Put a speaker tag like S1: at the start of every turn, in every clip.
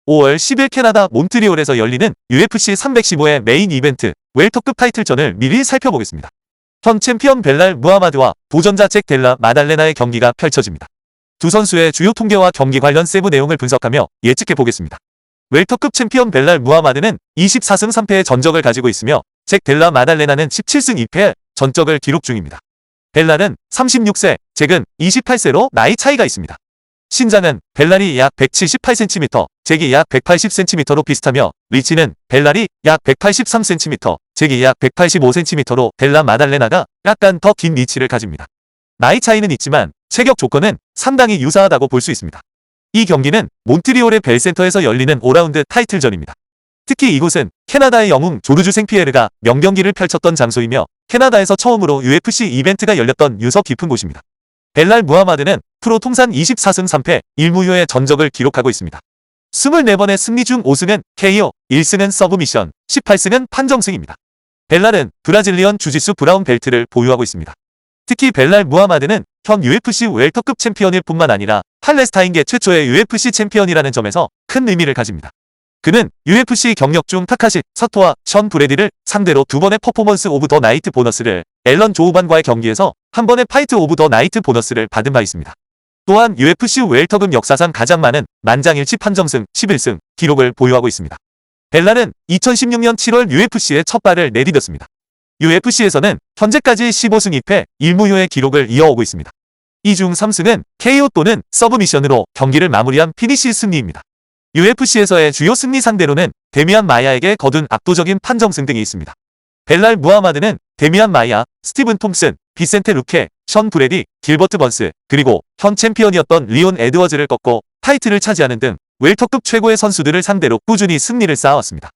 S1: 5월 10일 캐나다 몬트리올에서 열리는 UFC 315의 메인 이벤트 웰터급 타이틀전을 미리 살펴보겠습니다. 현 챔피언 벨랄 무하마드와 도전자 잭 델라 마달레나의 경기가 펼쳐집니다. 두 선수의 주요 통계와 경기 관련 세부 내용을 분석하며 예측해보겠습니다. 웰터급 챔피언 벨랄 무하마드는 24승 3패의 전적을 가지고 있으며 잭 델라 마달레나는 17승 2패의 전적을 기록 중입니다. 벨랄은 36세, 잭은 28세로 나이 차이가 있습니다. 신장은 벨랄이 약 178cm, 잭이 약 180cm로 비슷하며 리치는 벨랄이 약 183cm, 잭이 약 185cm로 델라 마달레나가 약간 더 긴 리치를 가집니다. 나이 차이는 있지만 체격 조건은 상당히 유사하다고 볼 수 있습니다. 이 경기는 몬트리올의 벨센터에서 열리는 5라운드 타이틀전입니다. 특히 이곳은 캐나다의 영웅 조르주 생피에르가 명경기를 펼쳤던 장소이며 캐나다에서 처음으로 UFC 이벤트가 열렸던 유서 깊은 곳입니다. 벨랄 무하마드는 프로 통산 24승 3패 1무효의 전적을 기록하고 있습니다. 24번의 승리 중 5승은 KO, 1승은 서브미션, 18승은 판정승입니다. 벨랄은 브라질리언 주짓수 브라운 벨트를 보유하고 있습니다. 특히 벨랄 무하마드는 현 UFC 웰터급 챔피언일 뿐만 아니라 팔레스타인계 최초의 UFC 챔피언이라는 점에서 큰 의미를 가집니다. 그는 UFC 경력 중 타카시 사토와 션 브래디를 상대로 2번의 퍼포먼스 오브 더 나이트 보너스를, 앨런 조우반과의 경기에서 1번의 파이트 오브 더 나이트 보너스를 받은 바 있습니다. 또한 UFC 웰터급 역사상 가장 많은 만장일치 판정승 11승 기록을 보유하고 있습니다. 벨랄은 2016년 7월 UFC에 첫 발을 내디뎠습니다. UFC에서는 현재까지 15승 2패 1무효의 기록을 이어오고 있습니다. 이 중 3승은 KO 또는 서브미션으로 경기를 마무리한 피니시 승리입니다. UFC에서의 주요 승리 상대로는 데미안 마야에게 거둔 압도적인 판정승 등이 있습니다. 벨랄 무하마드는 데미안 마야, 스티븐 톰슨, 비센테 루케, 션 브래디, 길버트 번스, 그리고 현 챔피언이었던 리온 에드워즈를 꺾고 타이틀을 차지하는 등 웰터급 최고의 선수들을 상대로 꾸준히 승리를 쌓아왔습니다.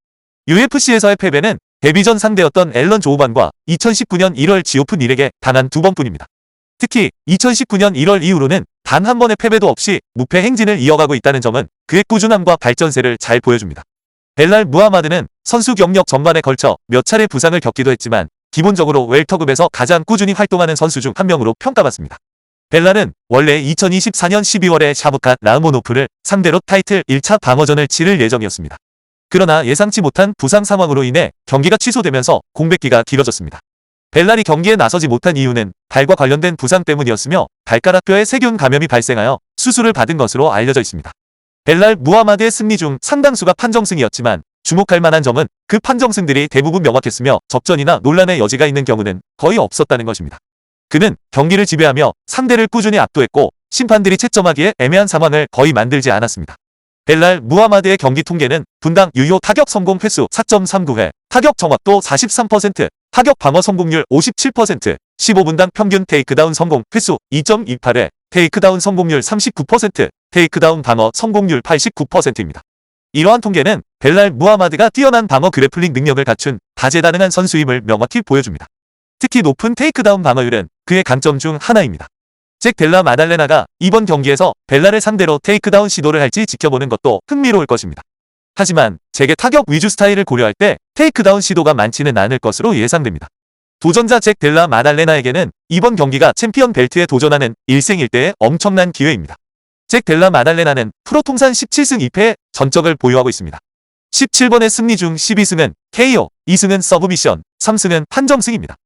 S1: UFC에서의 패배는 데뷔 전 상대였던 앨런 조우반과 2019년 1월 지오프 닐에게 단 한 2번뿐입니다. 특히 2019년 1월 이후로는 단 한 번의 패배도 없이 무패 행진을 이어가고 있다는 점은 그의 꾸준함과 발전세를 잘 보여줍니다. 벨랄 무하마드는 선수 경력 전반에 걸쳐 몇 차례 부상을 겪기도 했지만 기본적으로 웰터급에서 가장 꾸준히 활동하는 선수 중 한 명으로 평가받습니다. 벨랄은 원래 2024년 12월에 샤부캇 라흐모노프를 상대로 타이틀 1차 방어전을 치를 예정이었습니다. 그러나 예상치 못한 부상 상황으로 인해 경기가 취소되면서 공백기가 길어졌습니다. 벨랄이 경기에 나서지 못한 이유는 발과 관련된 부상 때문이었으며 발가락뼈에 세균 감염이 발생하여 수술을 받은 것으로 알려져 있습니다. 벨랄 무하마드의 승리 중 상당수가 판정승이었지만 주목할 만한 점은 그 판정승들이 대부분 명확했으며 접전이나 논란의 여지가 있는 경우는 거의 없었다는 것입니다. 그는 경기를 지배하며 상대를 꾸준히 압도했고 심판들이 채점하기에 애매한 상황을 거의 만들지 않았습니다. 벨랄 무하마드의 경기 통계는 분당 유효 타격 성공 횟수 4.39회, 타격 정확도 43%, 타격 방어 성공률 57%, 15분당 평균 테이크다운 성공 횟수 2.28회, 테이크다운 성공률 39%, 테이크다운 방어 성공률 89%입니다. 이러한 통계는 벨랄 무하마드가 뛰어난 방어 그래플링 능력을 갖춘 다재다능한 선수임을 명확히 보여줍니다. 특히 높은 테이크다운 방어율은 그의 강점 중 하나입니다. 잭 델라 마달레나가 이번 경기에서 벨랄을 상대로 테이크다운 시도를 할지 지켜보는 것도 흥미로울 것입니다. 하지만 잭의 타격 위주 스타일을 고려할 때 테이크다운 시도가 많지는 않을 것으로 예상됩니다. 도전자 잭 델라 마달레나에게는 이번 경기가 챔피언 벨트에 도전하는 1생1대의 엄청난 기회입니다. 잭 델라 마달레나는 프로 통산 17승 2패의 전적을 보유하고 있습니다. 17번의 승리 중 12승은 KO, 2승은 서브미션, 3승은 판정승입니다.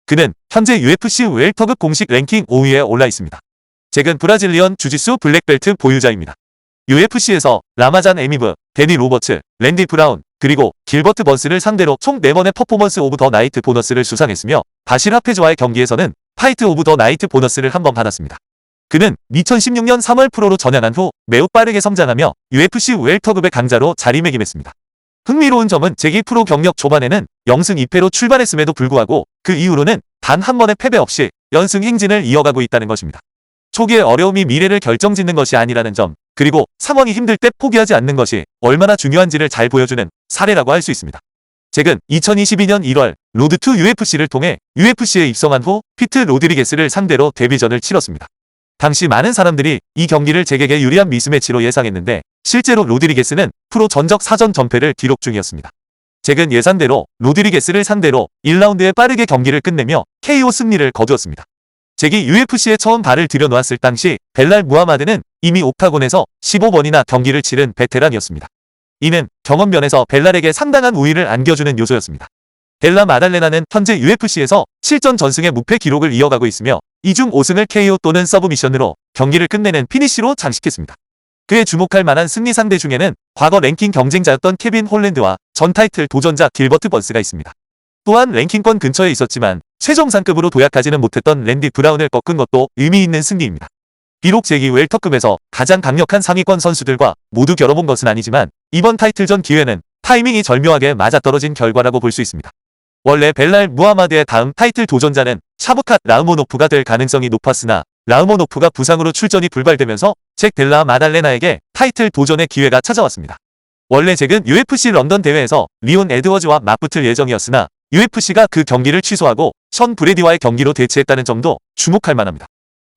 S1: 그는 현재 UFC 웰터급 공식 랭킹 5위에 올라 있습니다. 잭은 브라질리언 주짓수 블랙벨트 보유자입니다. UFC에서 라마잔 에미브, 데니 로버츠, 랜디 브라운, 그리고 길버트 번스를 상대로 총 4번의 퍼포먼스 오브 더 나이트 보너스를 수상했으며 바실 하페즈와의 경기에서는 파이트 오브 더 나이트 보너스를 한 번 받았습니다. 그는 2016년 3월 프로로 전향한 후 매우 빠르게 성장하며 UFC 웰터급의 강자로 자리매김했습니다. 흥미로운 점은 잭이 프로 경력 초반에는 0승 2패로 출발했음에도 불구하고 그 이후로는 단 한 번의 패배 없이 연승 행진을 이어가고 있다는 것입니다. 초기의 어려움이 미래를 결정짓는 것이 아니라는 점, 그리고 상황이 힘들 때 포기하지 않는 것이 얼마나 중요한지를 잘 보여주는 사례라고 할 수 있습니다. 잭은 2022년 1월 로드 투 UFC를 통해 UFC에 입성한 후 피트 로드리게스를 상대로 데뷔전을 치렀습니다. 당시 많은 사람들이 이 경기를 잭에게 유리한 미스매치로 예상했는데 실제로 로드리게스는 프로 전적 4전 전패를 기록 중이었습니다. 잭은 예상대로 로드리게스를 상대로 1라운드에 빠르게 경기를 끝내며 KO 승리를 거두었습니다. 잭이 UFC에 처음 발을 들여놓았을 당시 벨랄 무하마드는 이미 옥타곤에서 15번이나 경기를 치른 베테랑이었습니다. 이는 경험 면에서 벨랄에게 상당한 우위를 안겨주는 요소였습니다. 델라 마달레나는 현재 UFC에서 실전 전승의 무패 기록을 이어가고 있으며 이 중 5승을 KO 또는 서브미션으로 경기를 끝내는 피니쉬로 장식했습니다. 그의 주목할 만한 승리 상대 중에는 과거 랭킹 경쟁자였던 케빈 홀랜드와 전 타이틀 도전자 길버트 번스가 있습니다. 또한 랭킹권 근처에 있었지만 최종 상급으로 도약하지는 못했던 랜디 브라운을 꺾은 것도 의미 있는 승리입니다. 비록 제2 웰터급에서 가장 강력한 상위권 선수들과 모두 겨뤄본 것은 아니지만 이번 타이틀전 기회는 타이밍이 절묘하게 맞아떨어진 결과라고 볼 수 있습니다. 원래 벨랄 무하마드의 다음 타이틀 도전자는 샤브캇 라흐모노프가 될 가능성이 높았으나 라흐모노프가 부상으로 출전이 불발되면서 잭 델라 마달레나에게 타이틀 도전의 기회가 찾아왔습니다. 원래 잭은 UFC 런던 대회에서 리온 에드워즈와 맞붙을 예정이었으나 UFC가 그 경기를 취소하고 션 브레디와의 경기로 대체했다는 점도 주목할 만합니다.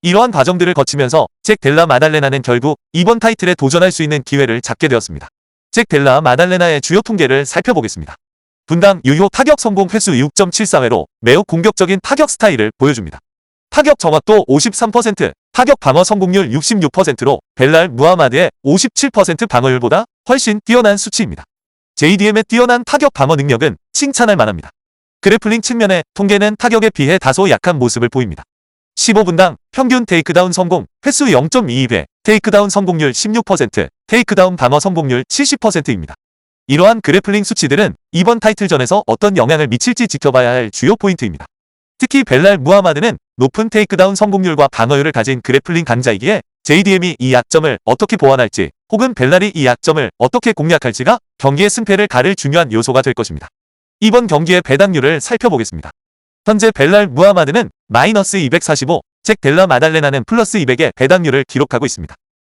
S1: 이러한 과정들을 거치면서 잭 델라 마달레나는 결국 이번 타이틀에 도전할 수 있는 기회를 잡게 되었습니다. 잭 델라 마달레나의 주요 통계를 살펴보겠습니다. 분당 유효 타격 성공 횟수 6.74회로 매우 공격적인 타격 스타일을 보여줍니다. 타격 정확도 53%, 타격 방어 성공률 66%로 벨랄 무하마드의 57% 방어율보다 훨씬 뛰어난 수치입니다. JDM의 뛰어난 타격 방어 능력은 칭찬할 만합니다. 그래플링 측면의 통계는 타격에 비해 다소 약한 모습을 보입니다. 15분당 평균 테이크다운 성공 횟수 0.22회, 테이크다운 성공률 16%, 테이크다운 방어 성공률 70%입니다. 이러한 그래플링 수치들은 이번 타이틀전에서 어떤 영향을 미칠지 지켜봐야 할 주요 포인트입니다. 특히 벨랄 무하마드는 높은 테이크다운 성공률과 방어율을 가진 그래플링 강자이기에 JDM이 이 약점을 어떻게 보완할지 혹은 벨랄이 이 약점을 어떻게 공략할지가 경기의 승패를 가를 중요한 요소가 될 것입니다. 이번 경기의 배당률을 살펴보겠습니다. 현재 벨랄 무하마드는 마이너스 245, 잭 델라 마달레나는 플러스 200의 배당률을 기록하고 있습니다.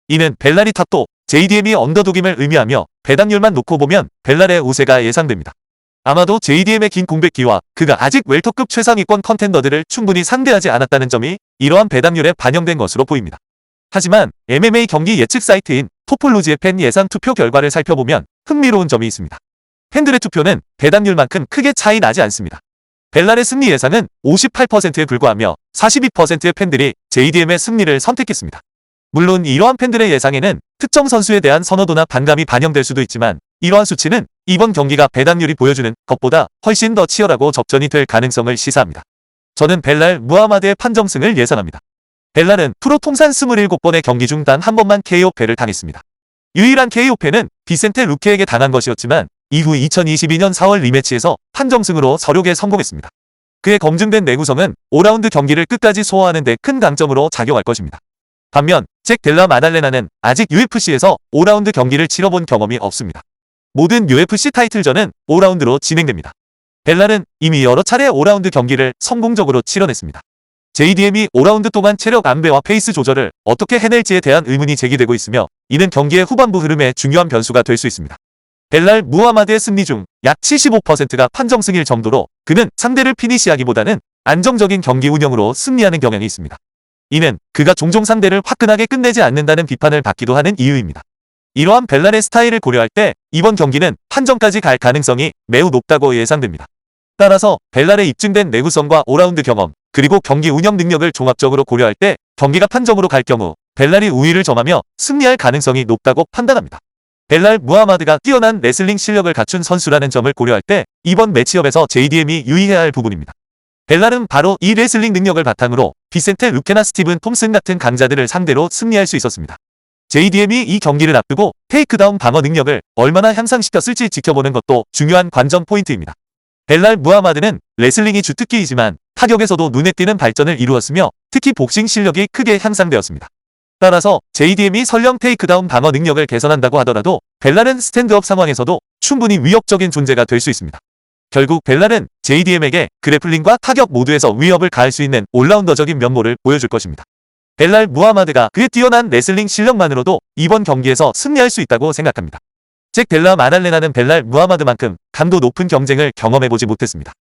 S1: 이는 벨랄이 탑도 JDM이 언더독임을 의미하며 배당률만 놓고 보면 벨랄의 우세가 예상됩니다. 아마도 JDM의 긴 공백기와 그가 아직 웰터급 최상위권 컨텐더들을 충분히 상대하지 않았다는 점이 이러한 배당률에 반영된 것으로 보입니다. 하지만 MMA 경기 예측 사이트인 토폴로지의 팬 예상 투표 결과를 살펴보면 흥미로운 점이 있습니다. 팬들의 투표는 배당률만큼 크게 차이 나지 않습니다. 벨랄의 승리 예상은 58%에 불과하며 42%의 팬들이 JDM의 승리를 선택했습니다. 물론 이러한 팬들의 예상에는 특정 선수에 대한 선호도나 반감이 반영될 수도 있지만 이러한 수치는 이번 경기가 배당률이 보여주는 것보다 훨씬 더 치열하고 접전이 될 가능성을 시사합니다. 저는 벨랄 무하마드의 판정승을 예상합니다. 벨랄은 프로 통산 27번의 경기 중 단 한 번만 KO패를 당했습니다. 유일한 KO패는 비센테 루케에게 당한 것이었지만 이후 2022년 4월 리매치에서 판정승으로 서력에 성공했습니다. 그의 검증된 내구성은 5라운드 경기를 끝까지 소화하는 데 큰 강점으로 작용할 것입니다. 반면 잭 델라 마달레나는 아직 UFC에서 5라운드 경기를 치러본 경험이 없습니다. 모든 UFC 타이틀전은 5라운드로 진행됩니다. 벨랄은 이미 여러 차례 5라운드 경기를 성공적으로 치러냈습니다. JDM이 5라운드 동안 체력 안배와 페이스 조절을 어떻게 해낼지에 대한 의문이 제기되고 있으며 이는 경기의 후반부 흐름에 중요한 변수가 될 수 있습니다. 벨랄 무하마드의 승리 중 약 75%가 판정승일 정도로 그는 상대를 피니시하기보다는 안정적인 경기 운영으로 승리하는 경향이 있습니다. 이는 그가 종종 상대를 화끈하게 끝내지 않는다는 비판을 받기도 하는 이유입니다. 이러한 벨랄의 스타일을 고려할 때 이번 경기는 판정까지 갈 가능성이 매우 높다고 예상됩니다. 따라서 벨랄의 입증된 내구성과 5라운드 경험, 그리고 경기 운영 능력을 종합적으로 고려할 때 경기가 판정으로 갈 경우 벨랄이 우위를 점하며 승리할 가능성이 높다고 판단합니다. 벨랄 무하마드가 뛰어난 레슬링 실력을 갖춘 선수라는 점을 고려할 때 이번 매치업에서 JDM이 유의해야 할 부분입니다. 벨랄은 바로 이 레슬링 능력을 바탕으로 비센테 루케나 스티븐 톰슨 같은 강자들을 상대로 승리할 수 있었습니다. JDM이 이 경기를 앞두고 테이크다운 방어 능력을 얼마나 향상시켰을지 지켜보는 것도 중요한 관전 포인트입니다. 벨랄 무하마드는 레슬링이 주특기이지만 타격에서도 눈에 띄는 발전을 이루었으며 특히 복싱 실력이 크게 향상되었습니다. 따라서 JDM이 설령 테이크다운 방어 능력을 개선한다고 하더라도 벨랄은 스탠드업 상황에서도 충분히 위협적인 존재가 될 수 있습니다. 결국 벨랄은 JDM에게 그래플링과 타격 모두에서 위협을 가할 수 있는 올라운더적인 면모를 보여줄 것입니다. 벨랄 무하마드가 그의 뛰어난 레슬링 실력만으로도 이번 경기에서 승리할 수 있다고 생각합니다. 잭 델라 마달레나는 벨랄 무하마드만큼 강도 높은 경쟁을 경험해보지 못했습니다.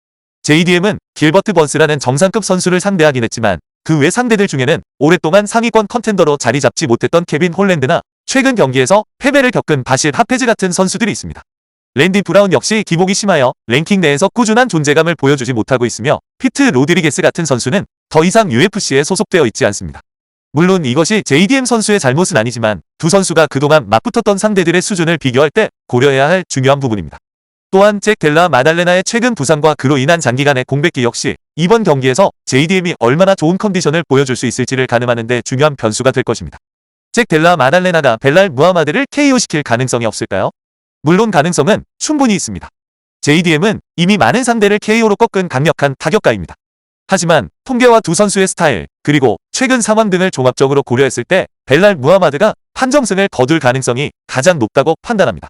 S1: JDM은 길버트 번스라는 정상급 선수를 상대하긴 했지만 그 외 상대들 중에는 오랫동안 상위권 컨텐더로 자리 잡지 못했던 케빈 홀랜드나 최근 경기에서 패배를 겪은 바실 하페즈 같은 선수들이 있습니다. 랜디 브라운 역시 기복이 심하여 랭킹 내에서 꾸준한 존재감을 보여주지 못하고 있으며 피트 로드리게스 같은 선수는 더 이상 UFC에 소속되어 있지 않습니다. 물론 이것이 JDM 선수의 잘못은 아니지만 두 선수가 그동안 맞붙었던 상대들의 수준을 비교할 때 고려해야 할 중요한 부분입니다. 또한 잭 델라 마달레나의 최근 부상과 그로 인한 장기간의 공백기 역시 이번 경기에서 JDM이 얼마나 좋은 컨디션을 보여줄 수 있을지를 가늠하는 데 중요한 변수가 될 것입니다. 잭 델라 마달레나가 벨랄 무하마드를 KO시킬 가능성이 없을까요? 물론 가능성은 충분히 있습니다. JDM은 이미 많은 상대를 KO로 꺾은 강력한 타격가입니다. 하지만 통계와 두 선수의 스타일, 그리고 최근 상황 등을 종합적으로 고려했을 때 벨랄 무하마드가 판정승을 거둘 가능성이 가장 높다고 판단합니다.